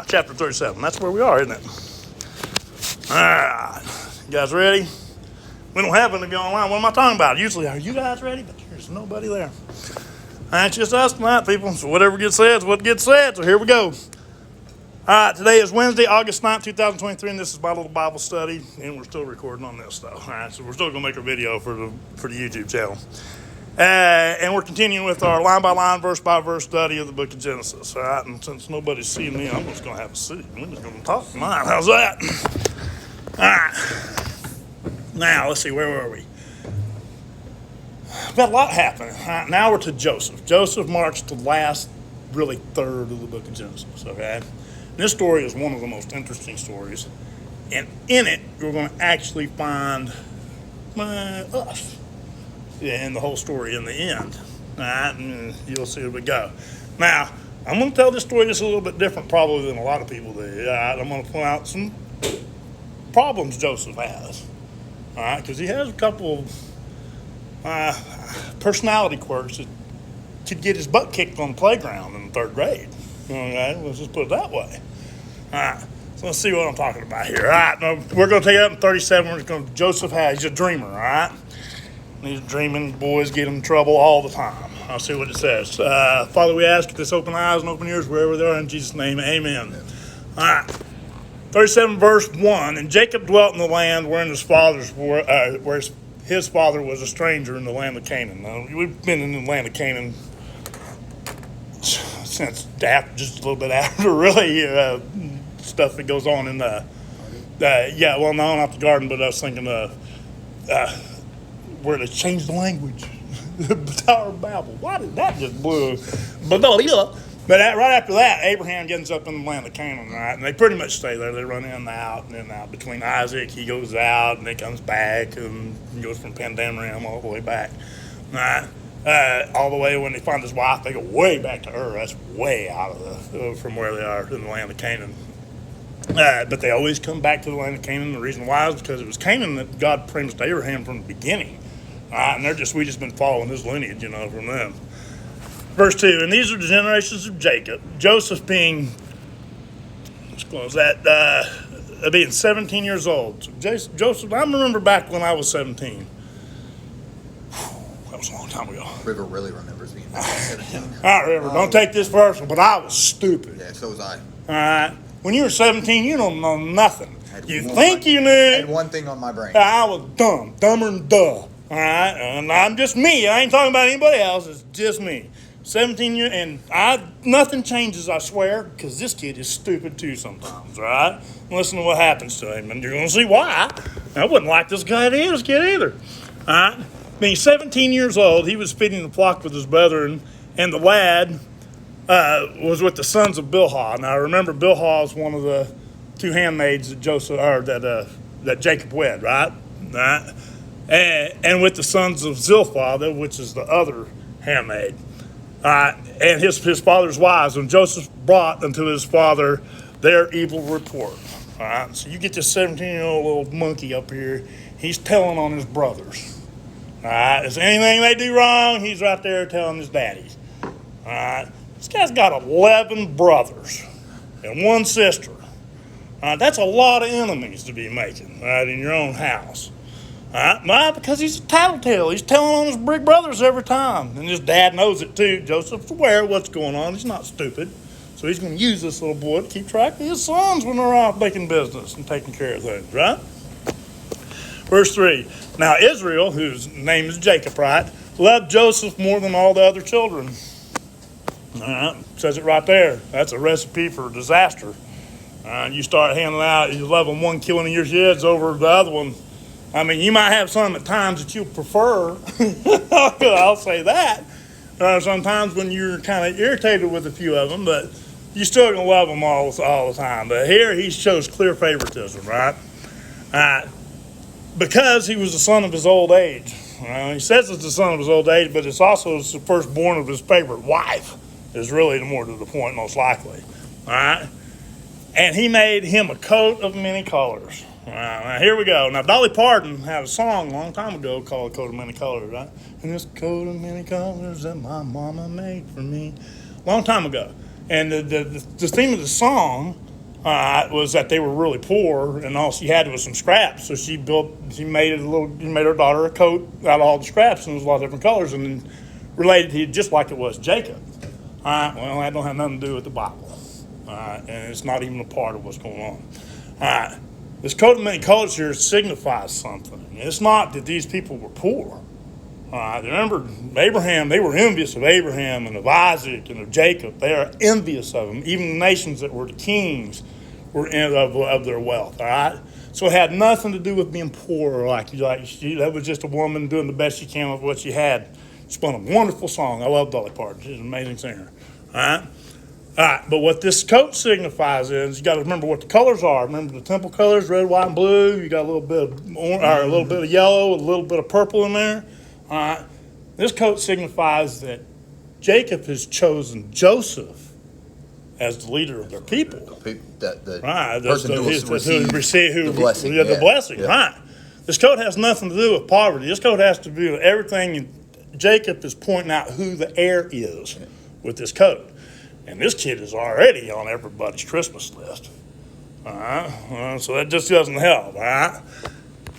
Chapter 37. That's where we are, isn't it? All right. You guys ready? We don't have any online. What am I talking about? Usually, are you guys ready? But there's nobody there. It's just us tonight, people. So whatever gets said is what gets said. So here we go. All right, today is Wednesday, August 9th, 2023, and this is my little Bible study, and we're still recording on this, though. All right, so we're still going to make a video for the YouTube channel. And we're continuing with our line-by-line, verse-by-verse study of the book of Genesis. All right, and since nobody's seeing me, I'm just going to have a seat. We're just going to talk tonight. How's that? All right. Now, let's see, where were we? We've got a lot happening. Right, now we're to Joseph. Joseph marks the last, really, third of the book of Genesis, okay? This story is one of the most interesting stories. And in it, you're going to actually find us in the whole story in the end. All right, and you'll see as we go. Now, I'm going to tell this story just a little bit different probably than a lot of people do. All right, I'm going to point out some problems Joseph has. All right, because he has a couple of personality quirks that could get his butt kicked on the playground in the third grade. Okay, let's just put it that way. All right, so let's see what I'm talking about here. All right, now we're going to take it up in 37. Joseph he's a dreamer, all right? And he's dreaming, boys get him in trouble all the time. I'll see what it says. Father, we ask this open eyes and open ears wherever they are in Jesus' name, amen. All right. 37 verse 1, and Jacob dwelt in the land where his father was a stranger in the land of Canaan. Now, we've been in the land of Canaan since just a little bit after, really, stuff that goes on in the, no, not the garden, but I was thinking where they changed the language. The Tower of Babel. Why did that just blow? But right after that, Abraham gets up in the land of Canaan, right? And they pretty much stay there. They run in and out and in and out. Between Isaac, he goes out and he comes back and goes from Padan-aram all the way back, right? All the way when they find his wife, they go way back to Ur. That's way out of from where they are in the land of Canaan. But they always come back to the land of Canaan. The reason why is because it was Canaan that God promised to Abraham from the beginning. Right? And we just been following his lineage, from them. Verse 2, and these are the generations of Jacob. Joseph being, being 17 years old. So Joseph, I remember back when I was 17. That was a long time ago. River really remembers me. 17. All right, River, don't take this personal, but I was stupid. Yeah, so was I. All right. When you were 17, you don't know nothing. You think you knew. I had one thing on my brain. I was dumb. Dumber than duh. All right. And I'm just me. I ain't talking about anybody else. It's just me. 17 years, and nothing changes, I swear, because this kid is stupid too sometimes, right? Listen to what happens to him, and you're going to see why. I wouldn't like this kid either, all right? Being 17 years old, he was feeding the flock with his brethren, and the lad was with the sons of Bilhah. Now, remember, Bilhah is one of the two handmaids that Jacob wed, right? And with the sons of Zilpah, which is the other handmaid. And his father's wives, and Joseph brought unto his father their evil report. All right, so you get this 17-year-old little monkey up here. He's telling on his brothers. All right, is anything they do wrong, he's right there telling his daddies. All right, this guy's got 11 brothers and one sister. All right, that's a lot of enemies to be making, right, in your own house. Why? Because he's a tattletale. He's telling on his big brothers every time. And his dad knows it too. Joseph's aware of what's going on. He's not stupid. So he's going to use this little boy to keep track of his sons when they're off making business and taking care of things, right? Verse 3. Now Israel, whose name is Jacob, right, loved Joseph more than all the other children. All right, says it right there. That's a recipe for disaster. You start handing out, you love them one killing your kids over the other one. I mean, you might have some at times that you prefer. I'll say that. Sometimes when you're kind of irritated with a few of them, but you're still going to love them all the time. But here he shows clear favoritism, right? Because he was the son of his old age. He says it's the son of his old age, but it's also the firstborn of his favorite wife is really more to the point, most likely. All right? And he made him a coat of many colors. All right, now here we go. Now, Dolly Parton had a song a long time ago called Coat of Many Colors, right? And this coat of many colors that my mama made for me. Long time ago. And the theme of the song was that they were really poor, and all she had was some scraps. So she made her daughter a coat out of all the scraps, and it was a lot of different colors, and then related to just like it was Jacob. All right, well, that don't have nothing to do with the Bible. All right, and it's not even a part of what's going on. All right, this coat of many colors here signifies something. It's not that these people were poor. All right, remember Abraham, they were envious of Abraham and of Isaac and of Jacob. They are envious of them. Even the nations that were the kings were of their wealth, all right? So it had nothing to do with being poor. That was just a woman doing the best she can with what she had. She spun a wonderful song. I love Dolly Parton. She's an amazing singer, all right? All right, but what this coat signifies is you got to remember what the colors are. Remember the temple colors, red, white, and blue. You got a little bit of a little bit of yellow, a little bit of purple in there. All right, this coat signifies that Jacob has chosen Joseph as the leader of their people. The person who will receive the blessing. The blessing, right. This coat has nothing to do with poverty. This coat has to do with everything. Jacob is pointing out who the heir is with this coat. And this kid is already on everybody's Christmas list. All right, so that just doesn't help, all right?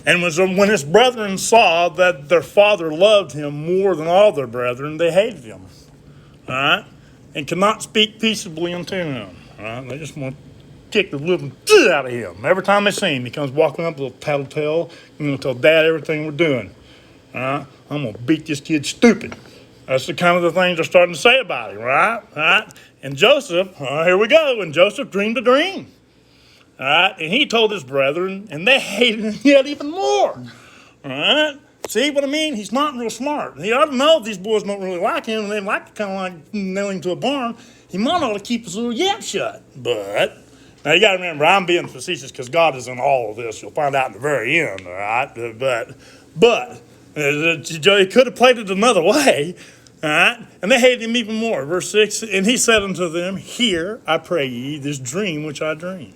And when his brethren saw that their father loved him more than all their brethren, they hated him, all right, and could not speak peaceably unto him. All right, they just want to kick the living shit out of him. Every time they see him, he comes walking up with a tattletale, tell Dad everything we're doing. All right, I'm gonna beat this kid stupid. That's the kind of the things they're starting to say about him, right? All right, and Joseph, here we go. And Joseph dreamed a dream. All right, and he told his brethren, and they hated him yet even more. All right, see what I mean? He's not real smart. He ought to know these boys don't really like him, and they like to kind of like nail him to a barn. He might ought to keep his little yap shut. But now you got to remember, I'm being facetious because God is in all of this. You'll find out in the very end. All right, but he could have played it another way. All right, and they hated him even more. Verse 6, and he said unto them, hear, I pray ye, this dream which I dreamed.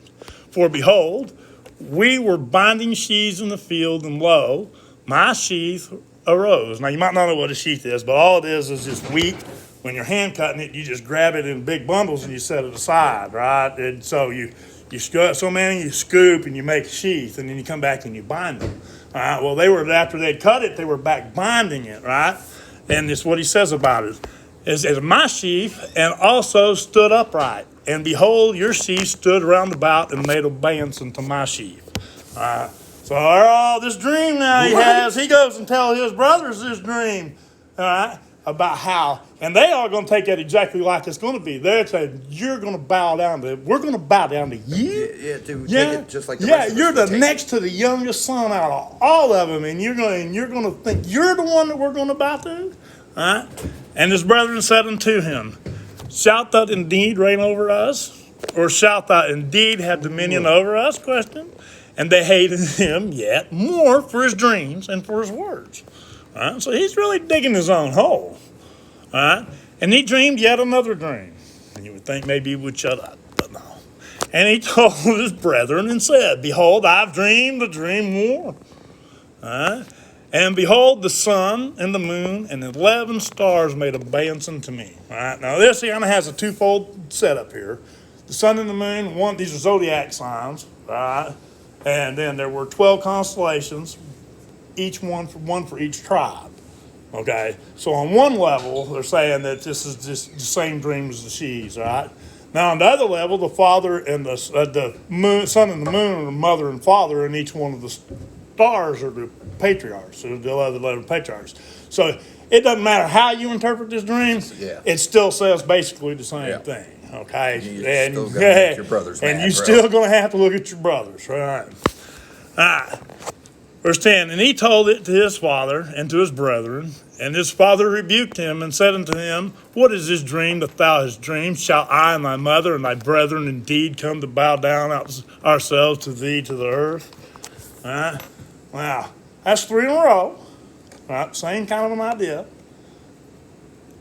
For behold, we were binding sheaves in the field, and lo, my sheaf arose. Now, you might not know what a sheath is, but all it is just wheat. When you're hand cutting it, you just grab it in big bundles and you set it aside, right? And so you scoop and you make a sheath, and then you come back and you bind them. All right, well, after they'd cut it, they were back binding it, right? And this is what he says about it. Is my sheaf, and also stood upright. And behold, your sheaf stood round about and made obeisance unto my sheaf. So this dream now he has, he goes and tells his brothers this dream, all right, about how, and they are going to take that exactly like it's going to be. They're saying, we're going to bow down to you. Take it just like the rest of us you're would the take next to the youngest son out of all of them, and you're going to think you're the one that we're going to bow to. All right? And his brethren said unto him, shalt thou indeed reign over us? Or shalt thou indeed have dominion over us? Question. And they hated him yet more for his dreams and for his words. All right? So he's really digging his own hole. All right? And he dreamed yet another dream. And you would think maybe he would shut up, but no. And he told his brethren and said, behold, I've dreamed a dream more. All right? And behold, the sun and the moon and 11 stars made obeisance unto me. All right. Now this kind of has a twofold setup here. The sun and the moon, these are zodiac signs, right? And then there were 12 constellations, each one for each tribe. Okay. So on one level, they're saying that this is just the same dream as the sheaves, right? Now on the other level, the father and the moon, sun and the moon are the mother and father, and each one of the stars are the patriarchs, or the 11 patriarchs. So it doesn't matter how you interpret this dream, it still says basically the same thing. Okay, and you're still going to look at your brothers, and you're still going to have to look at your brothers, right? All right. Verse 10, and he told it to his father and to his brethren, and his father rebuked him and said unto him, what is this dream that thou hast dreamed? Shall I and thy mother and thy brethren indeed come to bow down ourselves to thee to the earth? All right. Wow, that's 3 in a row. Right, same kind of an idea.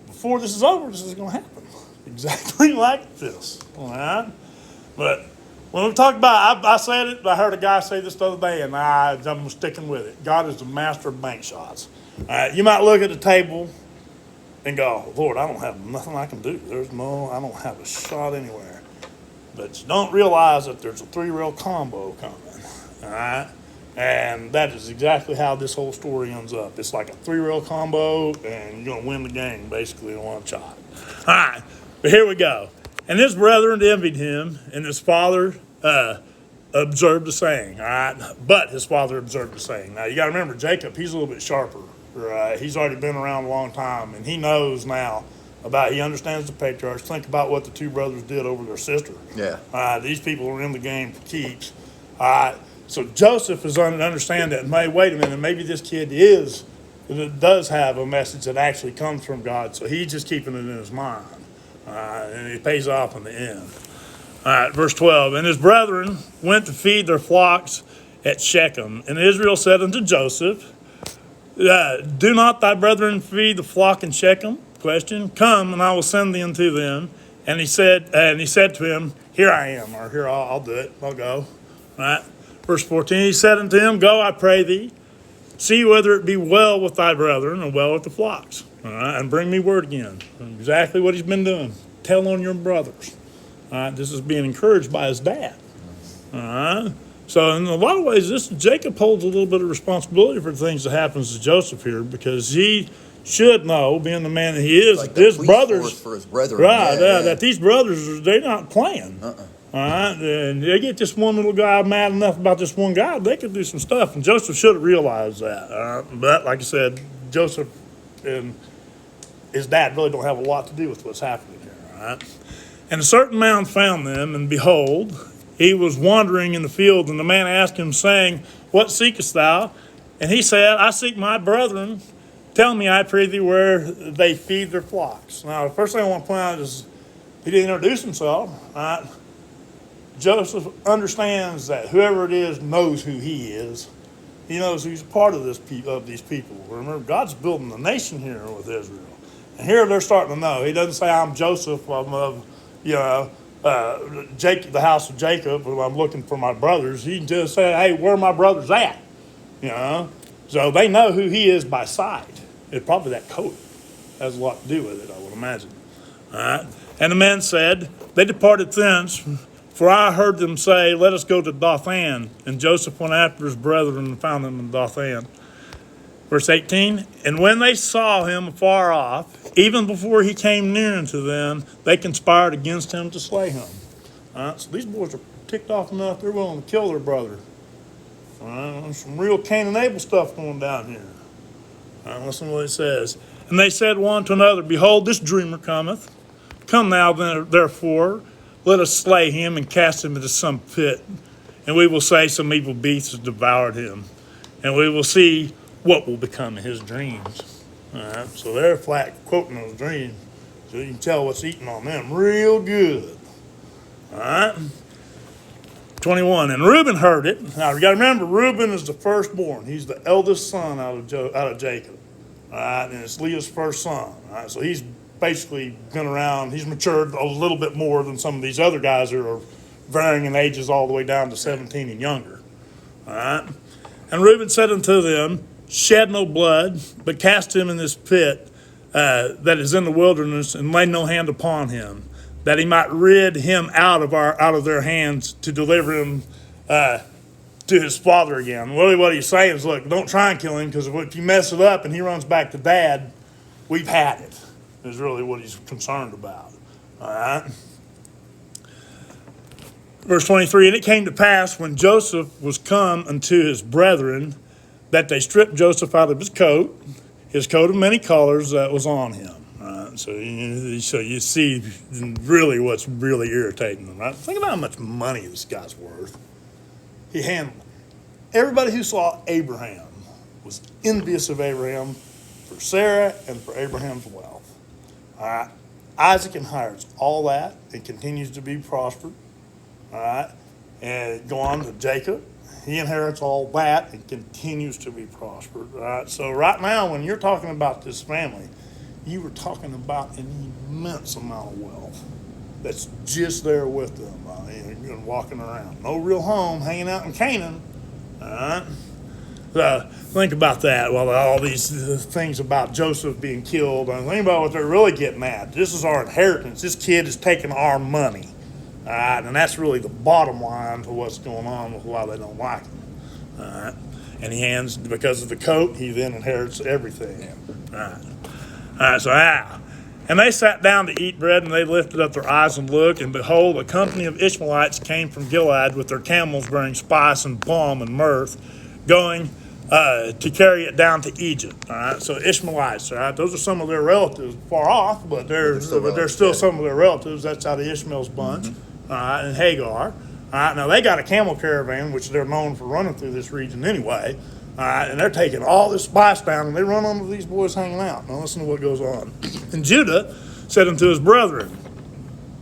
Before this is over, this is going to happen. Exactly like this. All right? But when we talk about, I said it, I heard a guy say this the other day, and I'm sticking with it. God is the master of bank shots. All right, you might look at the table and go, Lord, I don't have nothing I can do. I don't have a shot anywhere. But you don't realize that there's a 3-rail combo coming, all right? And that is exactly how this whole story ends up. It's like a 3-rail combo, and you're going to win the game, basically, in one shot. All right, but here we go. And his brethren envied him, and his father observed the saying, all right? But his father observed the saying. Now, you got to remember, Jacob, he's a little bit sharper, right? He's already been around a long time, and he knows now he understands the patriarchs. Think about what the 2 brothers did over their sister. Yeah. These people are in the game for keeps. So Joseph is understand that, wait a minute, maybe this kid does have a message that actually comes from God, so he's just keeping it in his mind. And it pays off in the end. All right, verse 12. And his brethren went to feed their flocks at Shechem. And Israel said unto Joseph, do not thy brethren feed the flock in Shechem? Question. Come, and I will send thee unto them. And he said to him, here I am, or here, I'll do it. I'll go. All right. Verse 14. He said unto him, go, I pray thee, see whether it be well with thy brethren and well with the flocks. All right, and bring me word again. Exactly what he's been doing. Tell on your brothers. All right, this is being encouraged by his dad. All right. So in a lot of ways, Jacob holds a little bit of responsibility for the things that happens to Joseph here, because he should know, being the man that he is, like his brothers, for his brethren. right? That these brothers, they're not playing. All right, and they get this one little guy mad enough about this one guy, they could do some stuff, and Joseph should have realized that. But like I said, Joseph and his dad really don't have a lot to do with what's happening here. All right. And a certain man found them, and behold, he was wandering in the field, and the man asked him, saying, what seekest thou? And he said, I seek my brethren. Tell me, I pray thee, where they feed their flocks. Now, the first thing I want to point out is he didn't introduce himself. Right? Joseph understands that whoever it is knows who he is. He knows he's part of these people. Remember, God's building a nation here with Israel. And here they're starting to know. He doesn't say, I'm Joseph, I'm of, Jacob, the house of Jacob, I'm looking for my brothers. He can just say, hey, where are my brothers at? So they know who he is by sight. It's probably that coat has a lot to do with it, I would imagine. All right. And the men said, they departed thence, for I heard them say, let us go to Dothan. And Joseph went after his brethren and found them in Dothan. Verse 18, and when they saw him afar off, even before he came near unto them, they conspired against him to slay him. So these boys are ticked off enough, they're willing to kill their brother. Some real Cain and Abel stuff going down here. Listen to what it says. And they said one to another, behold, this dreamer cometh. Come now, therefore, let us slay him and cast him into some pit. And we will say some evil beast has devoured him. And we will see what will become of his dreams. All right, so they're flat quoting those dreams, so you can tell what's eating on them real good. All right, 21. And Reuben heard it. Now you got to remember, Reuben is the firstborn. He's the eldest son out of Jacob. All right, and it's Leah's first son. All right, so he's basically been around. He's matured a little bit more than some of these other guys who are varying in ages all the way down to 17 and younger. All right, and Reuben said unto them, shed no blood, but cast him in this pit that is in the wilderness, and lay no hand upon him, that he might rid him out of their hands to deliver him to his father again. Really what he's saying is, look, don't try and kill him, because if you mess it up and he runs back to dad, we've had it, is really what he's concerned about. All right? Verse 23, and it came to pass when Joseph was come unto his brethren, that they stripped Joseph out of his coat of many colors that was on him. Right? So you see really what's really irritating them. Right? Think about how much money this guy's worth. He handled everybody who saw Abraham was envious of Abraham for Sarah and for Abraham's wealth. All right? Isaac inherits all that and continues to be prospered. All right, and go on to Jacob. He inherits all that and continues to be prospered. All right, so right now, when you're talking about this family, you were talking about an immense amount of wealth that's just there with them, walking around. No real home, hanging out in Canaan. All right, Think about that. Well, all these things about Joseph being killed, and think about what they're really getting at. This is our inheritance. This kid is taking our money. All right, and that's really the bottom line for what's going on with why they don't like him. All right, and he hands, because of the coat, he then inherits everything. All right, so and they sat down to eat bread, and they lifted up their eyes and looked, and behold, a company of Ishmaelites came from Gilead with their camels bearing spice and balm and myrrh, going to carry it down to Egypt. All right, so Ishmaelites, all right, those are some of their relatives, far off, but they're still some of their relatives. That's out of Ishmael's bunch, all right, and Hagar. All right, now they got a camel caravan, which they're known for running through this region anyway. All right, and they're taking all this spice down, and they run onto these boys hanging out. Now listen to what goes on. And Judah said unto his brethren,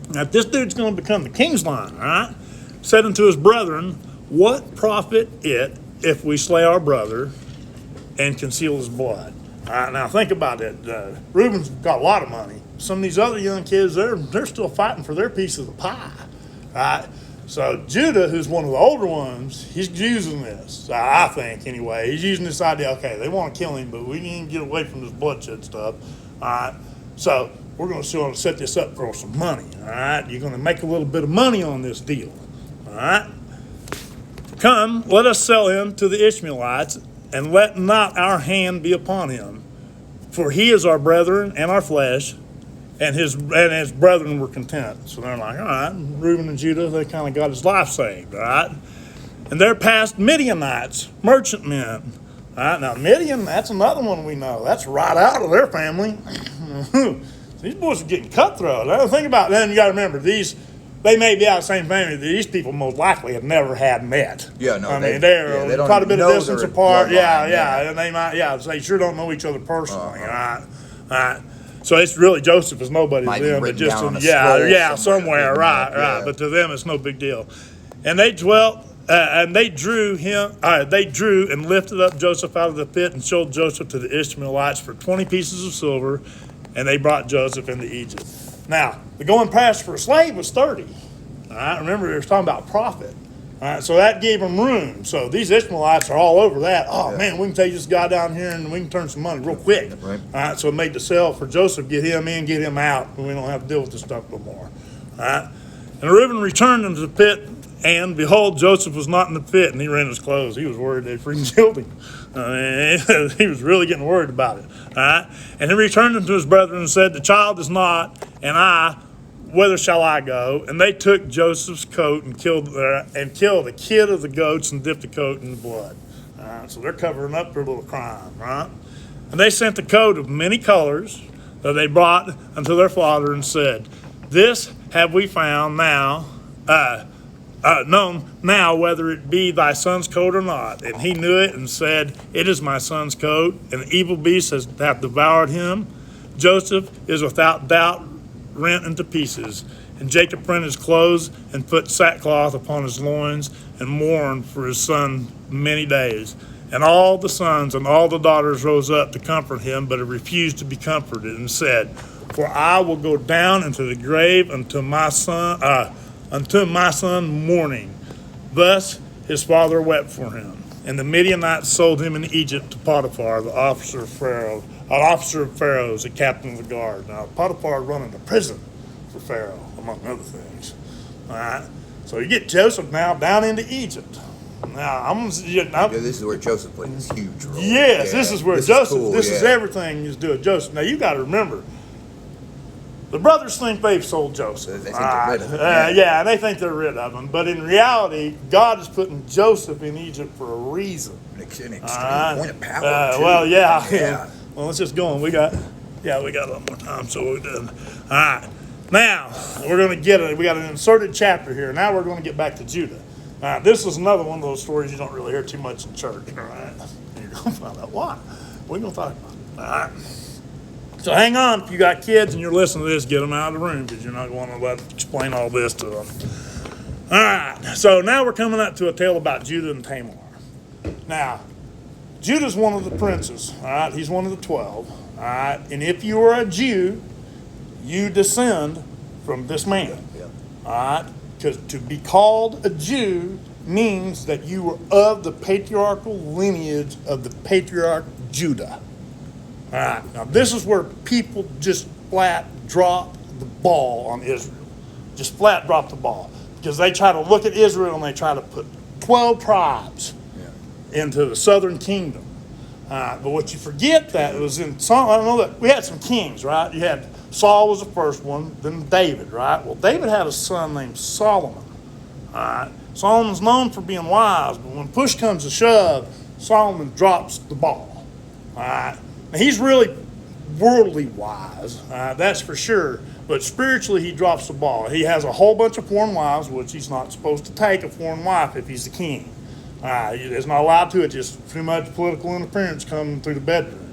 now if this dude's going to become the king's line, all right, said unto his brethren, what profit it if we slay our brother and conceal his blood? All right, now think about it. Reuben's got a lot of money. Some of these other young kids, they're still fighting for their piece of the pie. All right, so Judah, who's one of the older ones, he's using this, I think anyway. He's using this idea, okay, they want to kill him, but we can get away from this bloodshed stuff. All right, so we're going to set this up for some money. All right, you're going to make a little bit of money on this deal. All right. Come, let us sell him to the Ishmaelites, and let not our hand be upon him. For he is our brethren and our flesh, and his brethren were content. So they're like, all right, Reuben and Judah, they kind of got his life saved, all right? And there passed Midianites, merchantmen. All right, now Midian, that's another one we know. That's right out of their family. These boys are getting cutthroat. Now, think about that. You got to remember, they may be out of the same family. These people most likely have never had met. Yeah, no, they're quite a bit of distance apart. And they might, they sure don't know each other personally. All right. So it's really Joseph is nobody to them, but just somewhere, right. But to them, it's no big deal. And they dwelt, and they drew and lifted up Joseph out of the pit and sold Joseph to the Ishmaelites for 20 pieces of silver, and they brought Joseph into Egypt. Now, the going price for a slave was 30. All right, remember, they were talking about profit. All right, so that gave them room. So these Ishmaelites are all over that. Oh, man, we can take this guy down here and we can turn some money real quick. Right. All right, so it made the sale for Joseph, get him in, get him out, and we don't have to deal with this stuff no more. All right, and Reuben returned into the pit, and behold, Joseph was not in the pit, and he rent his clothes. He was worried they'd freaking killed him. He was really getting worried about it. All right, and he returned unto his brethren and said, the child is not, and I, whither shall I go? And they took Joseph's coat and killed a kid of the goats and dipped the coat in the blood. All right, so they're covering up their little crime, right? And they sent the coat of many colors that they brought unto their father and said, this have we found now, known now whether it be thy son's coat or not. And he knew it and said, it is my son's coat, and the evil beast hath devoured him. Joseph is without doubt rent into pieces. And Jacob rent his clothes and put sackcloth upon his loins and mourned for his son many days. And all the sons and all the daughters rose up to comfort him, but he refused to be comforted and said, for I will go down into the grave unto my son mourning. Thus his father wept for him. And the Midianites sold him in Egypt to Potiphar, the officer of Pharaoh's, the captain of the guard. Now, Potiphar running a prison for Pharaoh, among other things. All right. So you get Joseph now down into Egypt. Now, this is where Joseph played this huge role. Yes, this is where Joseph, is everything is doing Joseph. Now, you got to remember, the brothers think they've sold Joseph. They think they're rid of him. And they think they're rid of him. But in reality, God is putting Joseph in Egypt for a reason. An extreme point of power, too. Well, let's just go on. We got a little more time, so we're done. All right. Now, we got an inserted chapter here. Now we're going to get back to Judah. All right, this is another one of those stories you don't really hear too much in church. All right. And you're going to find out why. We're going to talk about it. All right. So hang on, if you got kids and you're listening to this, get them out of the room because you're not going to explain all this to them. All right, so now we're coming up to a tale about Judah and Tamar. Now, Judah's one of the princes, all right? He's one of the 12, all right? And if you are a Jew, you descend from this man, all right? Because to be called a Jew means that you were of the patriarchal lineage of the patriarch Judah. All right, now this is where people just flat drop the ball on Israel. Just flat drop the ball. Because they try to look at Israel and they try to put 12 tribes into the southern kingdom. But what you forget that it was in some, I don't know that we had some kings, right? You had Saul was the first one, then David, right? Well, David had a son named Solomon. All right. Solomon's known for being wise, but when push comes to shove, Solomon drops the ball. All right. Now, he's really worldly wise, that's for sure. But spiritually, he drops the ball. He has a whole bunch of foreign wives, which he's not supposed to take a foreign wife if he's the king. He's not allowed to. It's just too much political interference coming through the bedroom.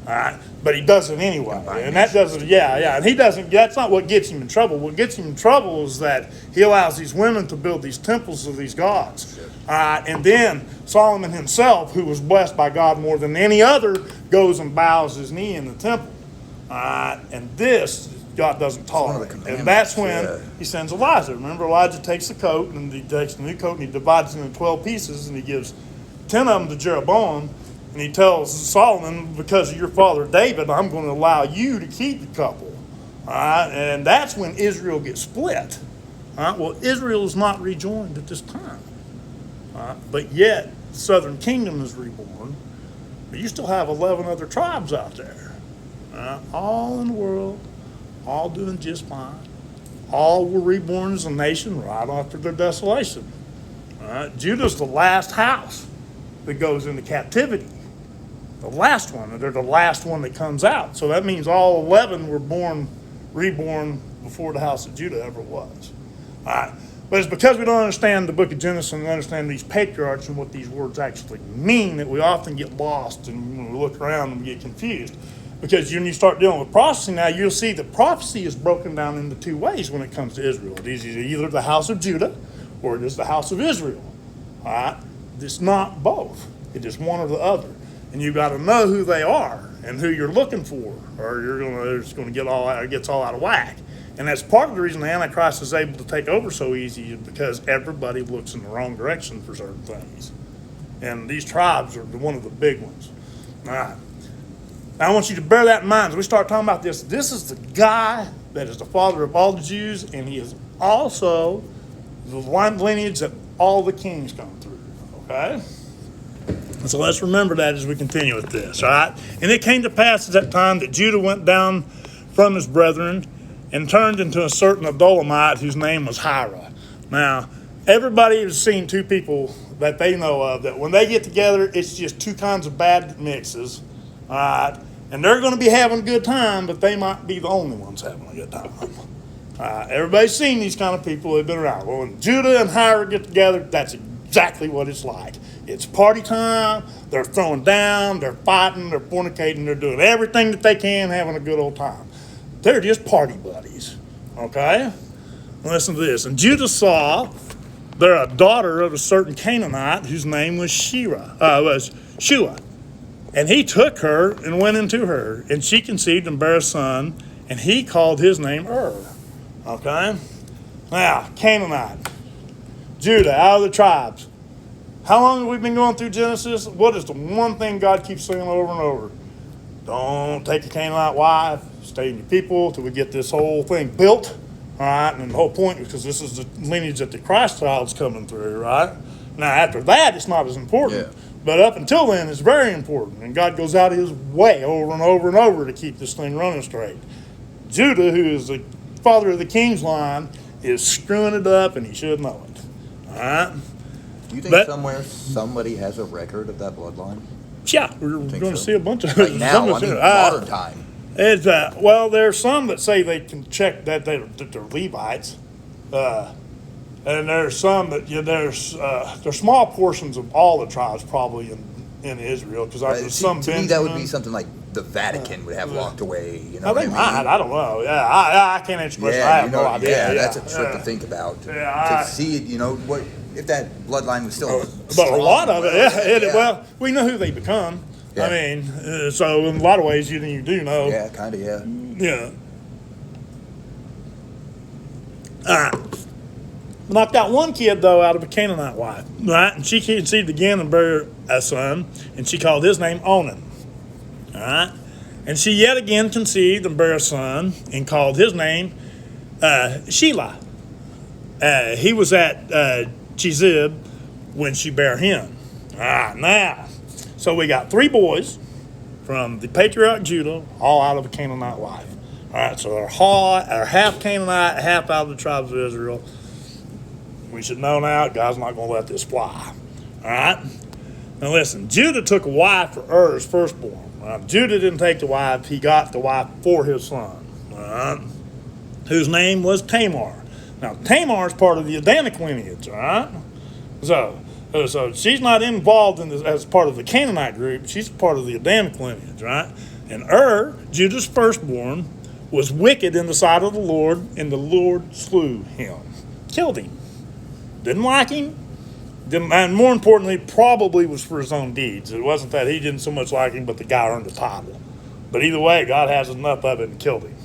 All right, but he does it anyway, and that doesn't. Yeah, and he doesn't. That's not what gets him in trouble. What gets him in trouble is that he allows these women to build these temples of these gods. And then Solomon himself, who was blessed by God more than any other, goes and bows his knee in the temple. And this God doesn't tolerate. And that's when he sends Elijah. Remember, Elijah takes the coat, and he takes the new coat, and he divides it into 12 pieces, and he gives 10 of them to Jeroboam. And he tells Solomon, because of your father David, I'm going to allow you to keep the couple. All right? And that's when Israel gets split. All right? Well, Israel is not rejoined at this time. All right? But yet, the southern kingdom is reborn. But you still have 11 other tribes out there. All right? All in the world, all doing just fine. All were reborn as a nation right after their desolation. All right? Judah's the last house that goes into captivity. The last one, they're the last one that comes out. So that means all 11 were reborn before the house of Judah ever was. All right. But it's because we don't understand the book of Genesis and understand these patriarchs and what these words actually mean that we often get lost and when we look around and we get confused. Because when you start dealing with prophecy now, you'll see that prophecy is broken down into two ways when it comes to Israel. It is either the house of Judah or it is the house of Israel. All right. It's not both. It is one or the other. And you've got to know who they are and who you're looking for, or it's going to get it gets all out of whack. And that's part of the reason the Antichrist is able to take over so easy, is because everybody looks in the wrong direction for certain things. And these tribes are one of the big ones. All right. Now I want you to bear that in mind as we start talking about this. This is the guy that is the father of all the Jews, and he is also the lineage that all the kings come through. Okay? So let's remember that as we continue with this, all right? And it came to pass at that time that Judah went down from his brethren and turned into a certain Adulamite whose name was Hira. Now, everybody has seen two people that they know of that when they get together, it's just two kinds of bad mixes, all right? And they're going to be having a good time, but they might be the only ones having a good time. Everybody's seen these kind of people that have been around. Well, when Judah and Hira get together, that's exactly what it's like. It's party time, they're throwing down, they're fighting, they're fornicating, they're doing everything that they can, having a good old time. They're just party buddies, okay? Listen to this. And Judah saw there a daughter of a certain Canaanite whose name was Shua. And he took her and went into her, and she conceived and bare a son, and he called his name okay? Now, Canaanite, Judah, out of the tribes. How long have we been going through Genesis? What is the one thing God keeps saying over and over? Don't take a Canaanite wife, stay in your people till we get this whole thing built, all right? And the whole point is because this is the lineage that the Christ child's coming through, right? Now, after that, it's not as important. Yeah. But up until then, it's very important. And God goes out of his way over and over and over to keep this thing running straight. Judah, who is the father of the king's line, is screwing it up, and he should know it, all right? Do you think somewhere somebody has a record of that bloodline? Yeah, we're going to see a bunch of like now, modern time. It's well, there's some that say they can check that they're Levites, and there's some that there's small portions of all the tribes probably in Israel because there's some. To me, that would be something like the Vatican would have locked away. You know, they might. I don't know. Yeah, I can't answer questions. I have no idea. Yeah, that's a trick to think about. To see it, what if that bloodline was still. But a lot of it, well, we know who they become. Yeah. I mean, so in a lot of ways, you do know. Yeah, kind of. Yeah. Yeah. All right. Knocked out one kid, though, out of a Canaanite wife, right? And she conceived again and bare a son, and she called his name Onan, all right? And she yet again conceived and bare a son, and called his name Shelah. He was at Chezib when she bare him. All right, now, so we got 3 boys from the patriarch Judah, all out of a Canaanite wife. All right, so they're half Canaanite, half out of the tribes of Israel. We should know now, God's not going to let this fly. All right? Now listen, Judah took a wife for Er's firstborn. Judah didn't take the wife, he got the wife for his son, all right? Whose name was Tamar. Now, Tamar is part of the Adamic lineage, all right? So she's not involved in this as part of the Canaanite group. She's part of the Adamic lineage, right? And Judah's firstborn, was wicked in the sight of the Lord, and the Lord slew him, killed him. Didn't like him, and more importantly, probably was for his own deeds. It wasn't that he didn't so much like him, but the guy earned the title. But either way, God has enough of it and killed him.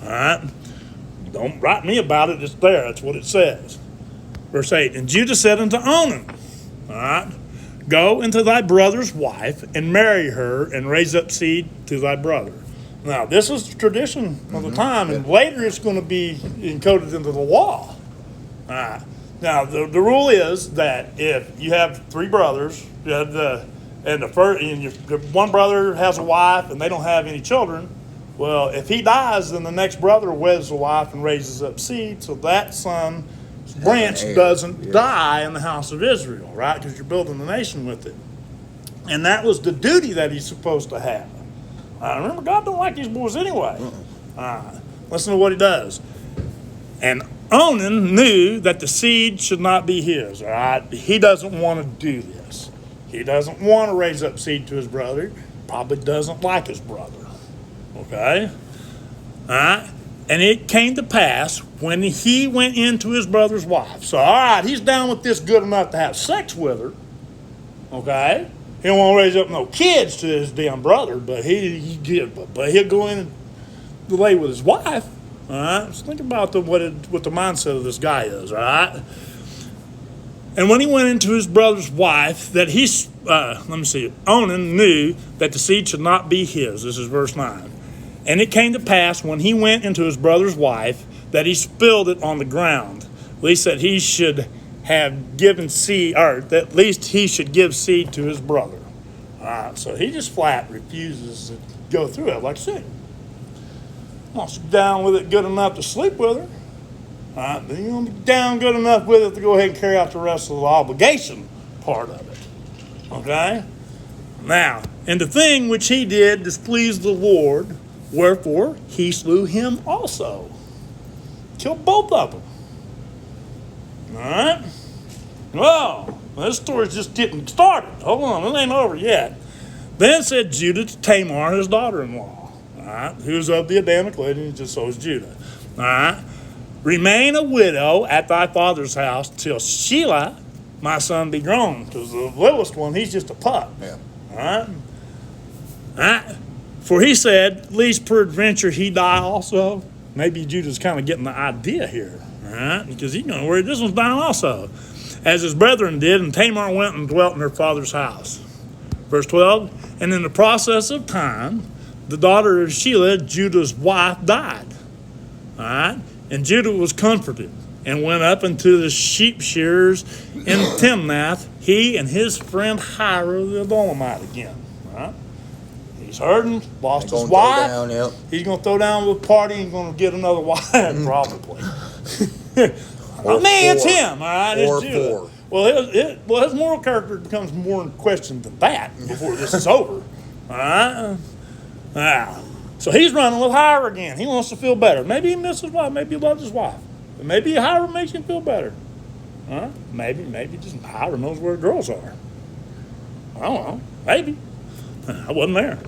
All right? Don't write me about it. It's there. That's what it says. Verse 8, and Judah said unto Onan, all right, go into thy brother's wife and marry her and raise up seed to thy brother. Now, this is the tradition of the time, and later it's going to be encoded into the law. All right. Now, the rule is that if you have 3 brothers, and one brother has a wife and they don't have any children, well, if he dies, then the next brother weds the wife and raises up seed, so that son's branch doesn't die in the house of Israel, right? Because you're building the nation with it. And that was the duty that he's supposed to have. Remember, God don't like these boys anyway. Listen to what he does. And Onan knew that the seed should not be his, all right? He doesn't want to do this. He doesn't want to raise up seed to his brother. Probably doesn't like his brother, okay? All right? And it came to pass when he went into his brother's wife. So, all right, he's down with this good enough to have sex with her, okay? He don't want to raise up no kids to his damn brother, but he'll go in and lay with his wife. All right, so think about what the mindset of this guy is. All right, and when he went into his brother's wife, that Onan knew that the seed should not be his. This is verse 9. And it came to pass when he went into his brother's wife that he spilled it on the ground. At least that he should have given seed, or that at least he should give seed to his brother. All right, so he just flat refuses to go through it. Like I said, wants you down with it good enough to sleep with her. All right, then you're going to be down good enough with it to go ahead and carry out the rest of the obligation part of it. Okay? Now, and the thing which he did displeased the Lord, wherefore he slew him also. Killed both of them. All right? Well, this story's just getting started. Hold on, it ain't over yet. Then said Judah to Tamar, his daughter-in-law, all right, who's of the Adamic lineage, just so is Judah. All right? Remain a widow at thy father's house till Shelah, my son, be grown. Because the littlest one, he's just a pup. Yeah. All right? All right? For he said, lest peradventure he die also. Maybe Judah's kind of getting the idea here. All right? Because he's going to worry this one's dying also. As his brethren did, and Tamar went and dwelt in her father's house. Verse 12, and in the process of time, the daughter of Shelah, Judah's wife, died. All right? And Judah was comforted and went up into the sheep shearers in Timnath, he and his friend Hira the Adullamite again. All right? He's hurting, lost his wife. He's going to throw down with a party and going to get another wife, probably. It's him, all right? It's Judah. Well, his moral character becomes more in question than that before this is over. All right? Now, so he's running with Hira again. He wants to feel better. Maybe he misses his wife. Maybe he loves his wife. But maybe Hira makes him feel better. All right? Maybe just Hira knows where girls are. I don't know. Maybe. I wasn't there.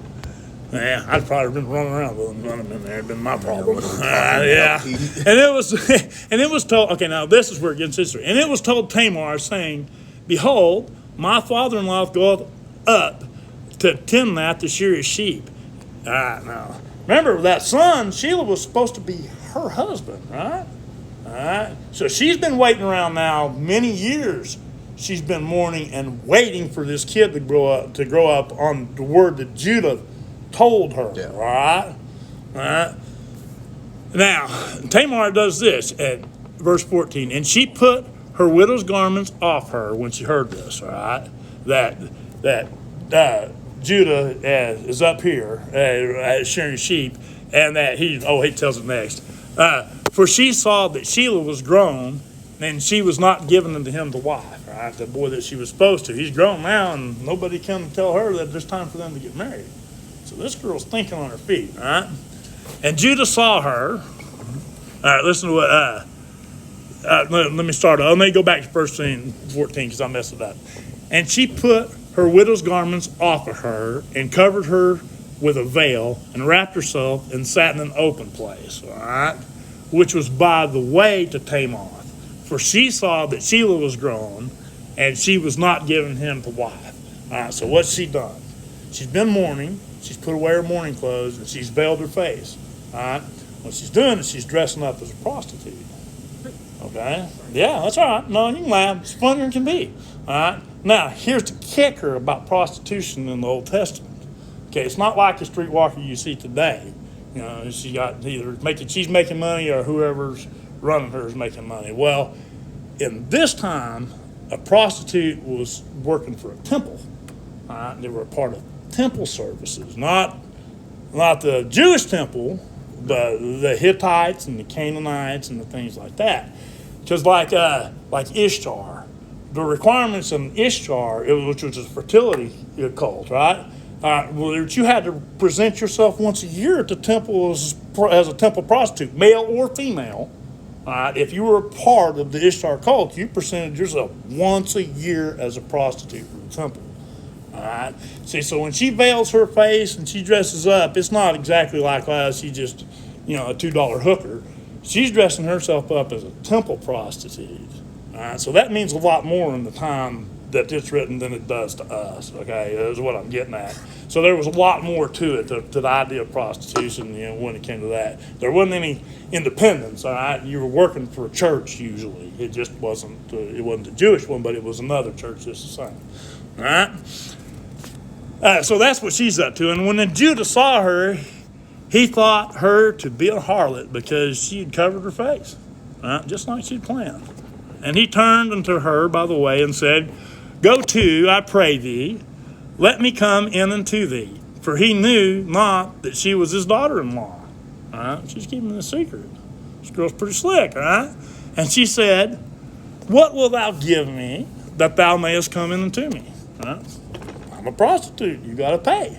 Yeah, I'd probably been running around with him, running in there. It'd been my problem. Yeah. And it was told, okay, now this is where it gets history. And it was told Tamar, saying, behold, my father-in-law goeth up to Timnath to shear his sheep. All right, now, remember that son, Shelah, was supposed to be her husband, right? All right? So she's been waiting around now many years. She's been mourning and waiting for this kid to grow up on the word that Judah told her. Yeah. All right? All right? Now, Tamar does this at verse 14. And she put her widow's garments off her when she heard this, all right? That Judah is up here shearing sheep, and that he tells it next. For she saw that Shelah was grown, and she was not given unto him the wife, right? The boy that she was supposed to. He's grown now, and nobody come to tell her that there's time for them to get married. So this girl's thinking on her feet, all right? And Judah saw her. All right, listen to what. Let me start. Let me go back to verse 14 because I messed it up. And she put her widow's garments off of her and covered her with a veil and wrapped herself and sat in an open place, all right, which was by the way to Tamar. For she saw that Shelah was grown and she was not giving him the wife. All right, so what's she done? She's been mourning. She's put away her mourning clothes and she's veiled her face. All right, what she's doing is she's dressing up as a prostitute. Okay? Yeah, that's all right. No, you can laugh. It's funnier than it can be. All right? Now, here's the kicker about prostitution in the Old Testament. Okay, it's not like the streetwalker you see today. You know, she's making money or whoever's running her is making money. Well, in this time, a prostitute was working for a temple. All right? They were a part of temple services, not the Jewish temple, but the Hittites and the Canaanites and the things like that. Because like Ishtar, the requirements of Ishtar, which was a fertility cult, right? You had to present yourself once a year at the temple as a temple prostitute, male or female. If you were a part of the Ishtar cult, you presented yourself once a year as a prostitute for the temple. All right. See, so when she veils her face and she dresses up, it's not exactly like she just, a $2 hooker. She's dressing herself up as a temple prostitute. All right. So that means a lot more in the time that it's written than it does to us. Okay, is what I'm getting at. So there was a lot more to it, to the idea of prostitution. When it came to that, there wasn't any independence. All right, you were working for a church usually. It just wasn't. It wasn't the Jewish one, but it was another church just the same. All right. So that's what she's up to. And when then Judah saw her, he thought her to be a harlot because she had covered her face, right? Just like she'd planned. And he turned unto her by the way and said, Go to, I pray thee, let me come in unto thee. For he knew not that she was his daughter-in-law. All right? She's keeping it a secret. This girl's pretty slick, all right? And she said, What wilt thou give me that thou mayest come in unto me? All right? I'm a prostitute. You got to pay.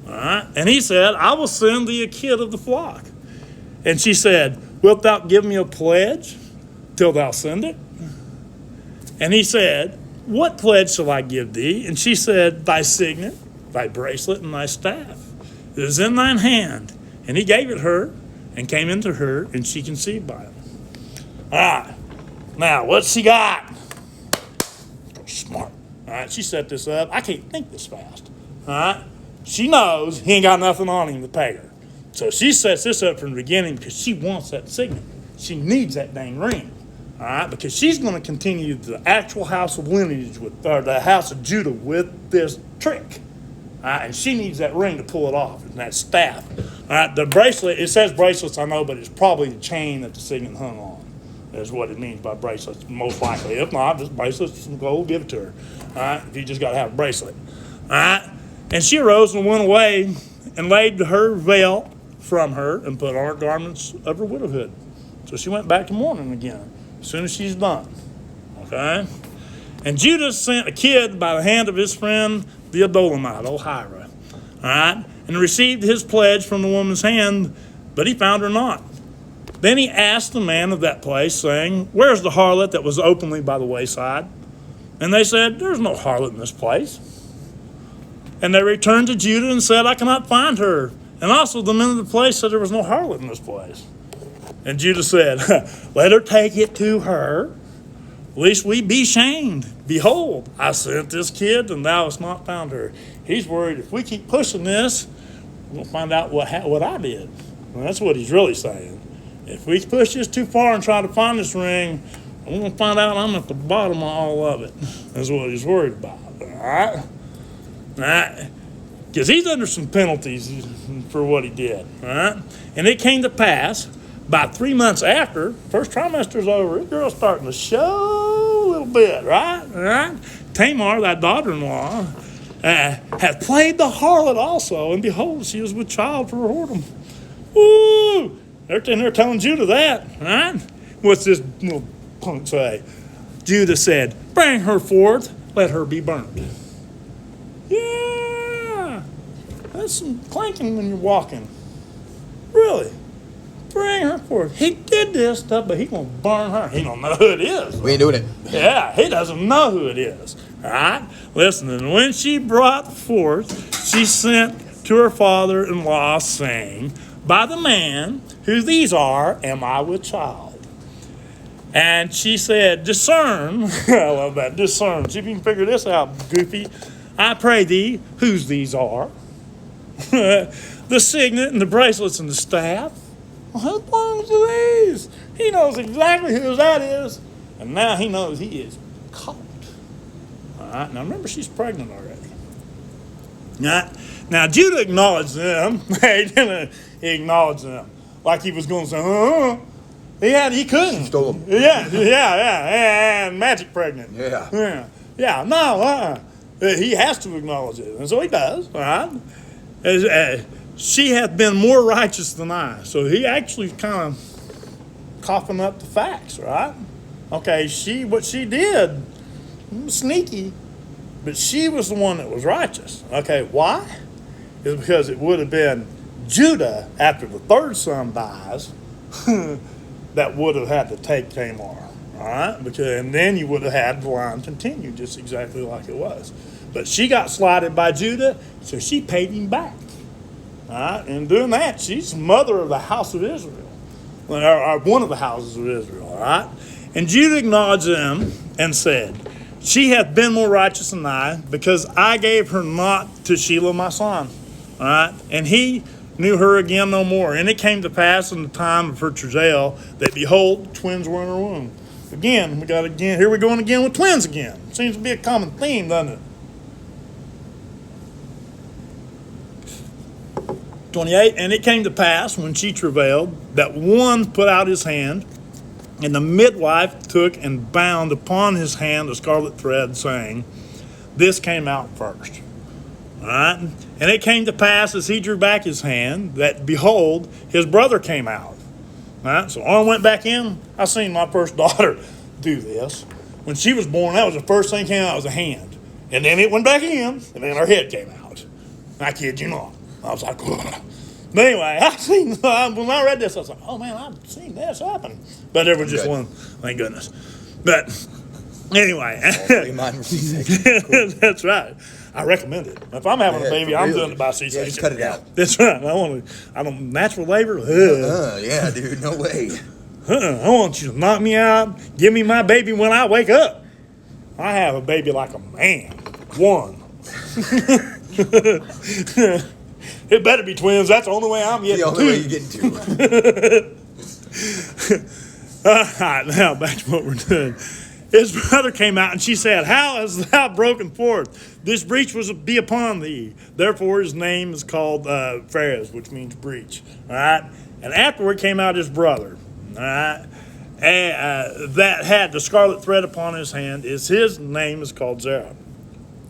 All right? And he said, I will send thee a kid of the flock. And she said, Wilt thou give me a pledge till thou send it? And he said, What pledge shall I give thee? And she said, Thy signet, thy bracelet, and thy staff. It is in thine hand. And he gave it her and came into her, and she conceived by him. All right. Now, what's she got? Smart. All right, she set this up. I can't think this fast. All right, she knows he ain't got nothing on him to pay her. So she sets this up from the beginning because she wants that signet. She needs that dang ring. All right, because she's going to continue the actual house of lineage the house of Judah with this trick. All right, and she needs that ring to pull it off, and that staff. All right, the bracelet, it says bracelets, I know, but it's probably the chain that the signet hung on. Is what it means by bracelets, most likely. If not, just bracelets, some gold, give it to her. All right, if you just got to have a bracelet. All right, and she arose and went away and laid her veil from her and put on her garments of her widowhood. So she went back to mourning again as soon as she's done. Okay, and Judah sent a kid by the hand of his friend the Adulamite, Hira. All right, and received his pledge from the woman's hand, but he found her not. Then he asked the man of that place, saying, Where's the harlot that was openly by the wayside? And they said, There's no harlot in this place. And they returned to Judah and said, I cannot find her. And also the men of the place said there was no harlot in this place. And Judah said, Let her take it to her, lest we be shamed. Behold, I sent this kid, and thou hast not found her. He's worried if we keep pushing this, we'll find out what I did. And that's what he's really saying. if we push this too far and try to find this ring, I'm going to find out I'm at the bottom of all of it. That's what he's worried about, all right? All right? Because he's under some penalties for what he did, all right? And it came to pass, about 3 months after, first trimester's over, this girl's starting to show a little bit, right? All right? Tamar, that daughter-in-law, had played the harlot also, and behold, she was with child for her whoredom. Woo! They're telling Judah that, right? What's this little punk say? Judah said, bring her forth, let her be burnt. Yeah! That's some clanking when you're walking. Really? Bring her forth. He did this stuff, but he gonna burn her. He don't know who it is. We ain't doing it. Yeah, he doesn't know who it is. All right? Listen, and when she brought forth, she sent to her father-in-law, saying, by the man who these are, am I with child? And she said, discern. I love that, discern. See if you can figure this out, Goofy. I pray thee, whose these are? The signet and the bracelets and the staff. Well, who belongs to these? He knows exactly whose that is. And now he knows he is caught. All right, now remember, she's pregnant already. Now Judah acknowledged them. He didn't acknowledge them like he was going to say, he couldn't. She stole them. Yeah, and magic pregnant. Yeah. No, he has to acknowledge it, and so he does. All right. She hath been more righteous than I. So he actually kind of coughing up the facts, right? Okay, what she did, sneaky, but she was the one that was righteous. Okay, why? It's because it would have been Judah, after the third son dies, that would have had to take Tamar, all right? And then you would have had the line continue just exactly like it was. But she got slighted by Judah, so she paid him back. All right? And doing that, she's mother of the house of Israel, or one of the houses of Israel. All right? And Judah acknowledged them and said, she hath been more righteous than I, because I gave her not to Shelah my son. All right? And he knew her again no more. And it came to pass in the time of her travail that, behold, twins were in her womb. Again, here we're going again with twins again. Seems to be a common theme, doesn't it? 28, and it came to pass when she travailed that one put out his hand, and the midwife took and bound upon his hand a scarlet thread, saying, this came out first. All right? And it came to pass as he drew back his hand that, behold, his brother came out. All right? So on went back in. I seen my first daughter do this. When she was born, that was the first thing came out was a hand. And then it went back in, and then her head came out. I kid you not. I was like, ugh. But anyway, when I read this, I was like, oh man, I've seen this happen. But there was just one, thank goodness. But anyway. That's right. I recommend it. If I'm having a baby, I'm doing it by C-section. Yeah, just cut it out. That's right. I don't natural labor. Yeah, dude, no way. I want you to knock me out. Give me my baby when I wake up. I have a baby like a man. One. It better be twins. That's the only way I'm getting The only way you're getting two. All right, now back to what we're doing. His brother came out, and she said, how hast thou broken forth? This breach was to be upon thee. Therefore his name is called Pharez, which means breach. All right? And afterward came out his brother, all right, that had the scarlet thread upon his hand. His name is called Zerah.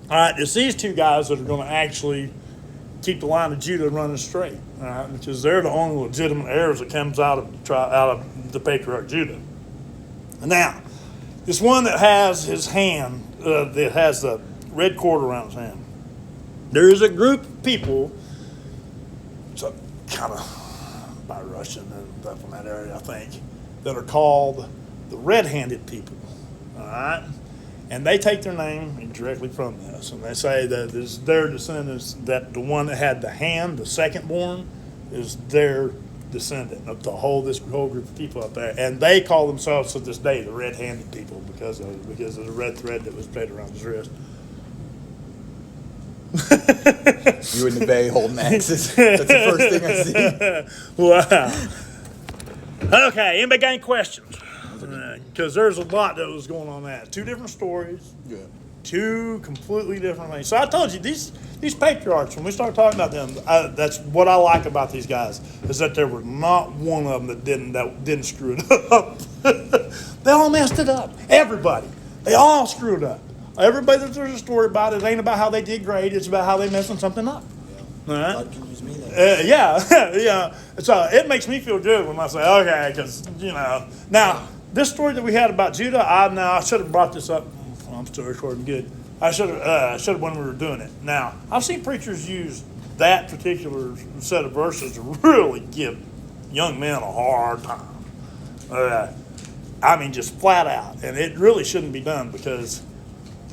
All right, it's these two guys that are going to actually keep the line of Judah running straight, all right, because they're the only legitimate heirs that comes out of the patriarch Judah. And now, this one that has his hand, that has the red cord around his hand, there is a group of people, it's kind of by Russian and stuff in that area, I think, that are called the red-handed people, all right? And they take their name directly from this. And they say that it's their descendants, that the one that had the hand, the second born, is their descendant of this whole group of people up there. And they call themselves to this day the red-handed people because of the red thread that was played around his wrist. You in the bay holding axes. That's the first thing I see. Wow. Okay, anybody got any questions? Because there's a lot that was going on that. Two different stories. Yeah. Two completely different things. So I told you, these patriarchs, when we start talking about them, that's what I like about these guys, is that there were not one of them that didn't screw it up. They all messed it up. Everybody. They all screwed up. Everybody that there's a story about it ain't about how they did great. It's about how they messing something up. All right? God can use me then. Yeah. So it makes me feel good when I say, okay, because, Now, this story that we had about Judah, I should have brought this up. I'm still recording good. I should have when we were doing it. Now, I've seen preachers use that particular set of verses to really give young men a hard time. I mean, just flat out. And it really shouldn't be done, because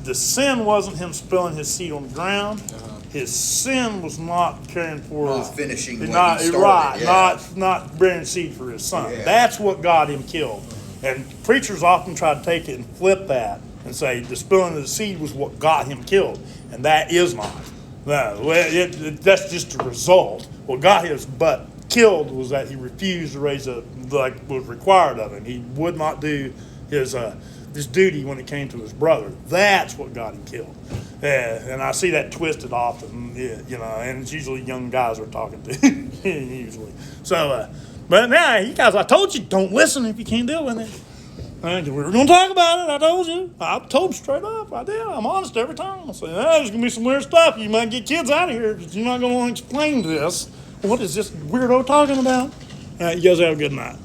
the sin wasn't him spilling his seed on the ground. His sin was not caring for, Not finishing what he started. Right, Yeah. not bearing seed for his son. Yeah. That's what got him killed. And preachers often try to take it and flip that and say the spilling of the seed was what got him killed, and that is not. No, that's just a result. What got his butt killed was that he refused to raise up like was required of him. He would not do his duty when it came to his brother. That's what got him killed. And I see that twisted often, and it's usually young guys we're talking to, usually. So, but now, you guys, I told you, don't listen if you can't deal with it. We were going to talk about it, I told you. I told them straight up, I did. I'm honest every time. I say, there's going to be some weird stuff. You might get kids out of here because you're not going to want to explain this. What is this weirdo talking about? You guys have a good night.